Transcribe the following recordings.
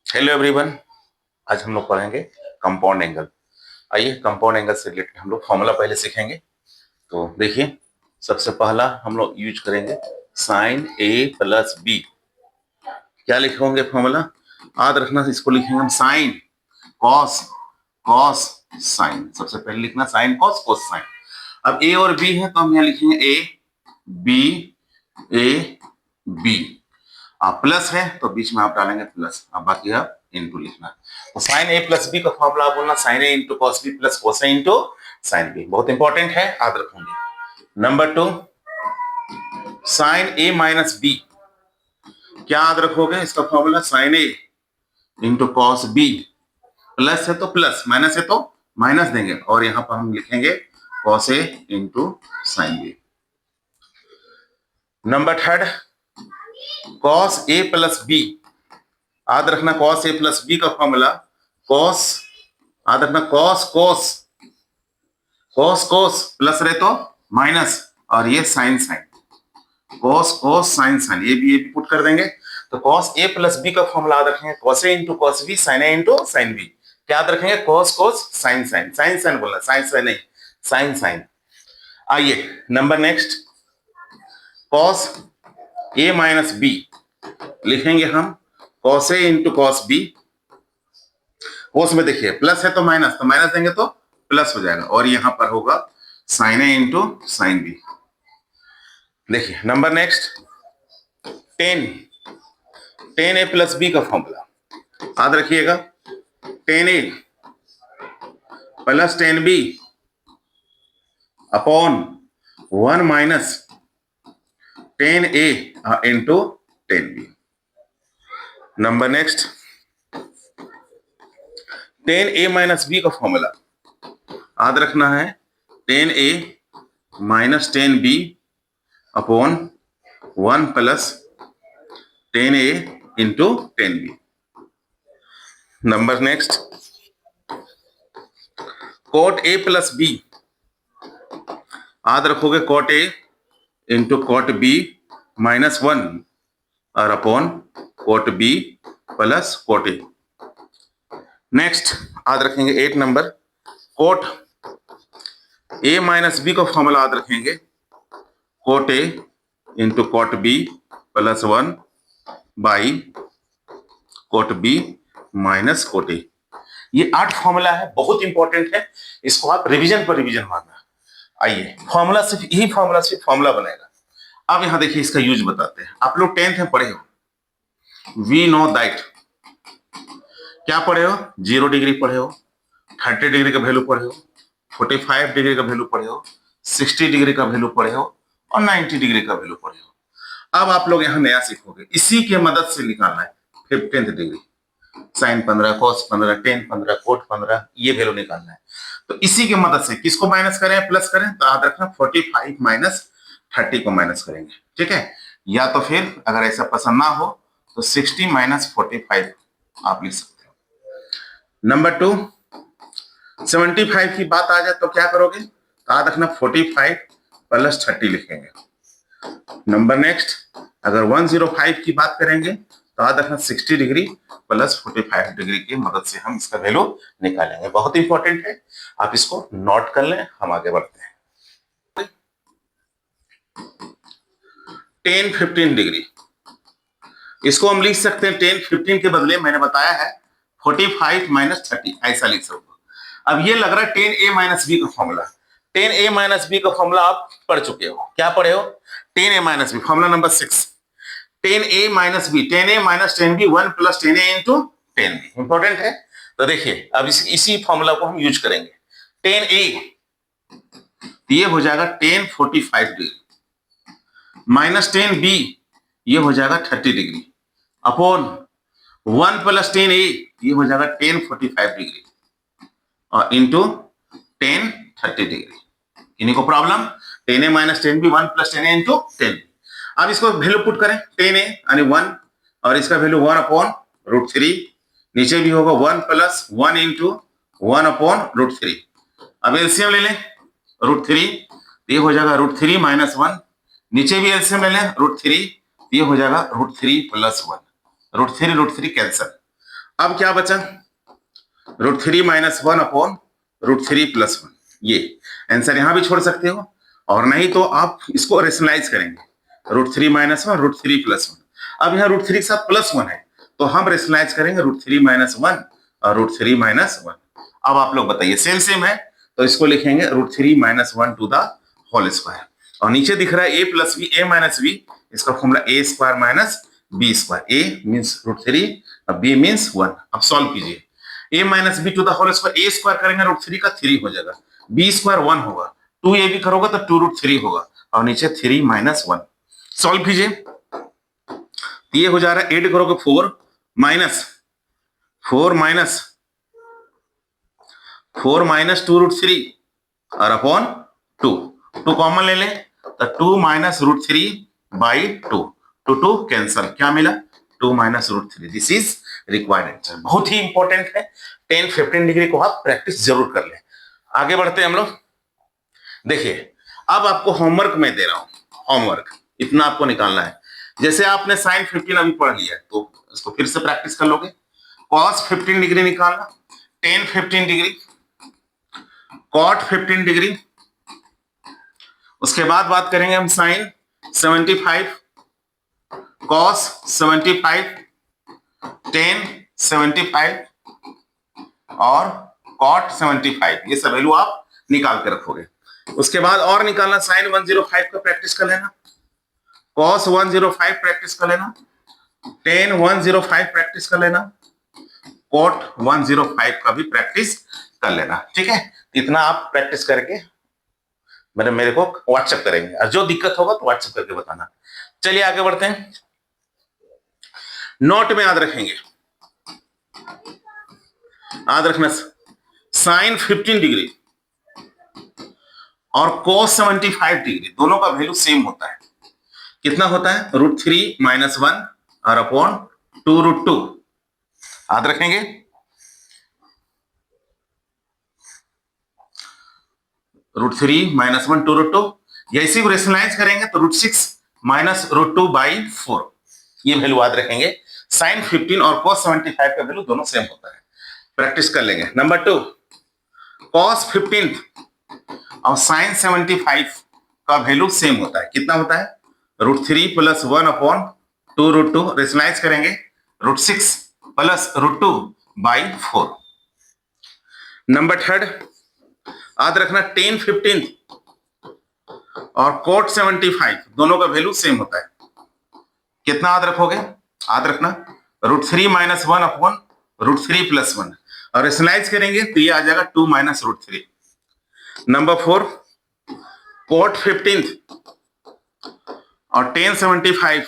Hello everyone. आज हम लोग पढ़ेंगे कंपाउंड एंगल। आइए कंपाउंड एंगल से रिलेटेड हम लोग फॉर्मूला पहले सीखेंगे। तो देखिए, सबसे पहला हम लोग यूज करेंगे साइन ए प्लस बी। क्या लिखोगे फॉर्मूला? याद रखना, इसको लिखेंगे हम साइन कॉस कॉस साइन। सबसे पहले लिखना साइन कॉस कॉस साइन। अब ए और बी है तो हम यहाँ लिखेंगे बी ए बी। आप प्लस है तो बीच में आप डालेंगे प्लस, अब बाकी आप इनटू लिखना। तो साइन ए प्लस बी का फॉर्मूला आप बोलना sine A into cos B plus cos A into sine B. बहुत इंपॉर्टेंट है, याद रखूंगी। Number 2, sine A minus B. क्या याद रखोगे इसका formula? Sine A into cos B. Plus है तो प्लस, माइनस है तो माइनस देंगे, और यहां पर हम लिखेंगे cos A into sine B. Number 3, cos A plus B. याद रखना कॉस ए प्लस बी का फॉर्मूला कॉस, याद रखना cos cos cos cos, plus रहे तो माइनस, और ये sine sine, cos cos sine sine, ये भी पुट कर देंगे। तो कॉस ए प्लस बी का फॉर्मूला याद रखेंगे cos A into cos B sine A into sine B. क्या याद रखेंगे? Cos cos sine sine, sine sine बोलना, साइन साइन नहीं, साइन साइन। आइए number next, cos A minus B लिखेंगे हम cos A into cos B. Cos में देखिए प्लस है तो माइनस देंगे तो प्लस हो जाएगा, और यहां पर होगा sine A into sine B. देखिए number next, tan tan A plus B का फॉर्मूला याद रखिएगा, tan A plus tan B upon 1 minus tan A into tan B. Number next, tan A minus B का formula याद रखना है tan A minus tan B upon 1 plus tan A into tan B. Number next, cot A plus B. याद रखोगे cot A into cot B minus 1 और upon cot B plus cot A. Next याद रखेंगे 8 number, cot A minus B का formula याद रखेंगे cot A into cot B plus 1 by cot B minus cot A. ये 8 formula है, बहुत important है, इसको आप रिवीजन पर रिवीजन मारना। आइए फॉर्मूला सिर्फ यही फॉर्मूला सिर्फ फॉर्मूला बनेगा। अब यहां देखिए इसका यूज बताते हैं। आप लोग 10th में पढ़े हो, वी नो दैट। क्या पढ़े हो? 0 डिग्री पढ़े हो, 30 डिग्री का वैल्यू पढ़े हो, 45 डिग्री का वैल्यू पढ़े हो, 60 डिग्री का वैल्यू पढ़े हो, और 90 डिग्री का वैल्यू पढ़े हो। अब आप लोग यहां नया सीखोगे, इसी के मदद से निकालना है 15th degree, sine 15 cos 15 tan 15 cot 15, ये वैल्यू निकालना है। तो इसी की मदद से किसको माइनस करें प्लस करें? तो याद रखना 45 माइनस 30 को माइनस करेंगे, ठीक है? या तो फिर अगर ऐसा पसंद ना हो तो 60 माइनस 45 आप लिख सकते हो। नंबर 2, 75 की बात आ जाए तो क्या करोगे? तो याद रखना 45 प्लस 30 लिखेंगे। नंबर नेक्स्ट, अगर 105 की बात करेंगे तो याद रखना 60 डिग्री प्लस 45 डिग्री की मदद से हम इसका वैल्यू निकालेंगे। बहुत इंपॉर्टेंट है, आप इसको नोट कर लें। हम आगे बढ़ते हैं। 10 15 डिग्री, इसको हम लिख सकते हैं 10 15 के बदले मैंने बताया है 45 माइनस 30, ऐसा लिख सकते हो। अब ये लग रहा है 10 ए माइनस बी का फॉर्मूला। 10 ए माइनस बी का फॉर्मूला आप पढ़ चुके हो। क्या पढ़े हो? 10 ए माइनस बी, फॉर्मूला नंबर 6, 10 ए माइनस बी, 10 ए माइनस 10 बी 1 प्लस 10 ए इंटू 10 बी। इंपॉर्टेंट है। तो देखिए अब इसी फॉर्मूला को हम यूज करेंगे। 10 ए ये हो जाएगा 10 45 डिग्री माइनस 10 बी ये हो जाएगा 30 डिग्री अपॉन 1 प्लस 10 ए ये हो जाएगा 10 45 डिग्री और इंटू 10 30 डिग्री। इन्हीं को प्रॉब्लम 10 ए माइनस 10 बी 1 प्लस 10 ए इंटू 10। अब इसको वैल्यू पुट करें 10 ए यानी 1 और इसका वैल्यू 1 अपॉन रूट 3, नीचे भी होगा 1 प्लस 1 इंटू 1 अपॉन रूट 3। अब एलसीएम ले लें रूट 3, ये हो जाएगा रूट 3 माइनस 1, नीचे भी एलसीएम ले लें रूट 3, ये हो जाएगा रूट 3 प्लस 1, रूट 3 कैंसल। अब क्या बचा, √3 - 1 अपॉन √3 + 1। ये आंसर यहां भी छोड़ सकते हो, और नहीं तो आप इसको रेशनलाइज करेंगे, √3 - 1 √3 + 1। अब यहाँ √3 के साथ +1 है, तो हम रेशनलाइज करेंगे √3 - 1 और √3 - 1। अब आप लोग बताइए, सेम सेम है, तो इसको लिखेंगे √3 - 1 टू द होल स्क्वायर। और नीचे दिख रहा है a + b, a - b, इसका formula a² - b²। a means √3 और b मीन्स 1। अब सॉल्व कीजिए, a - b to the whole square, a square करेंगे √3 का 3 हो जाएगा, b² 1 होगा, 2ab करोगे तो 2√3 होगा, और नीचे 3 - 1। सॉल्व कीजिए, ये हो जा रहा है, ऐड करोगे 4 माइनस 2√3 और अपॉन 2, 2 कॉमन ले लें तो 2 - √3/2, 2 कैंसल, क्या मिला 2 - √3। This is required answer. बहुत ही इंपॉर्टेंट है, 10-15 डिग्री को आप प्रैक्टिस जरूर कर लें। आगे बढ़ते हैं हम लोग। देखिए, अब आपको होमवर्क में दे रहा हूं, होमवर्क इतना आपको निकालना है। जैसे आपने sin 15 अभी पढ़ लिया, तो इसको फिर से प्रैक्टिस कर लोगे। cos 15 डिग्री निकालना, tan 15 डिग्री, cot 15 डिग्री, उसके बाद बात करेंगे हम sin 75, cos 75, tan 75 और cot 75, ये सब वैल्यू आप निकाल के रखोगे। उसके बाद और निकालना, sin 105 का प्रैक्टिस कर लेना, cos 105 प्रैक्टिस कर लेना, tan 105 प्रैक्टिस कर लेना, cot 105 का भी प्रैक्टिस कर लेना। ठीक है, इतना आप प्रैक्टिस करके मेरे को व्हाट्सएप करेंगे, और जो दिक्कत होगा तो व्हाट्सएप करके बताना। चलिए आगे बढ़ते हैं। नोट में याद रखेंगे, याद रखना, sin 15 डिग्री और cos 75 डिग्री दोनों का वैल्यू सेम होता है। कितना होता है, √3 - 1 और अपॉन 2√2। याद रखेंगे, √3 - 1 2√2। जैसे ही रेशनलाइज करेंगे तो √6 - √2/4, ये वैल्यू याद रखेंगे। sin 15 और cos 75 का वैल्यू दोनों सेम होता है, प्रैक्टिस कर लेंगे। नंबर 2, cos 15 और sin 75 का वैल्यू सेम होता है। कितना होता है, √3 + 1 अपॉन 2√2, रेशनलाइज करेंगे √6 + √2/4। नंबर 3, याद रखना, tan 15 और cot 75 दोनों का वैल्यू सेम होता है। कितना याद रखोगे, याद रखना √3 - 1 अपॉन √3 + 1, और रेशनलाइज करेंगे तो ये आ जाएगा 2 - √3। नंबर 4, cot 15 और tan 75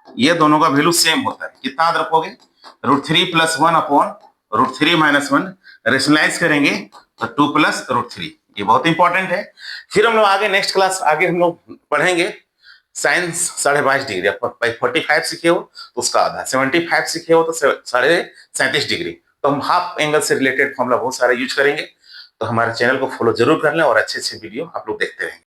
ये दोनों का वैल्यू सेम होता है। कितना याद रखोगे, √3 + 1 अपॉन √3 - 1, रेशनलाइज करेंगे तो 2 + √3। ये बहुत इंपॉर्टेंट है। फिर हम लोग आगे नेक्स्ट क्लास आगे हम लोग पढ़ेंगे sin 22.5 डिग्री। 45 सीखे हो तो उसका आधा, 75 सीखे हो तो 37.5 डिग्री। तो हम हाफ एंगल से रिलेटेड फॉर्मूला बहुत सारा यूज करेंगे। तो हमारे चैनल को फॉलो जरूर कर लें और अच्छे अच्छे वीडियो आप लोग देखते रहेंगे।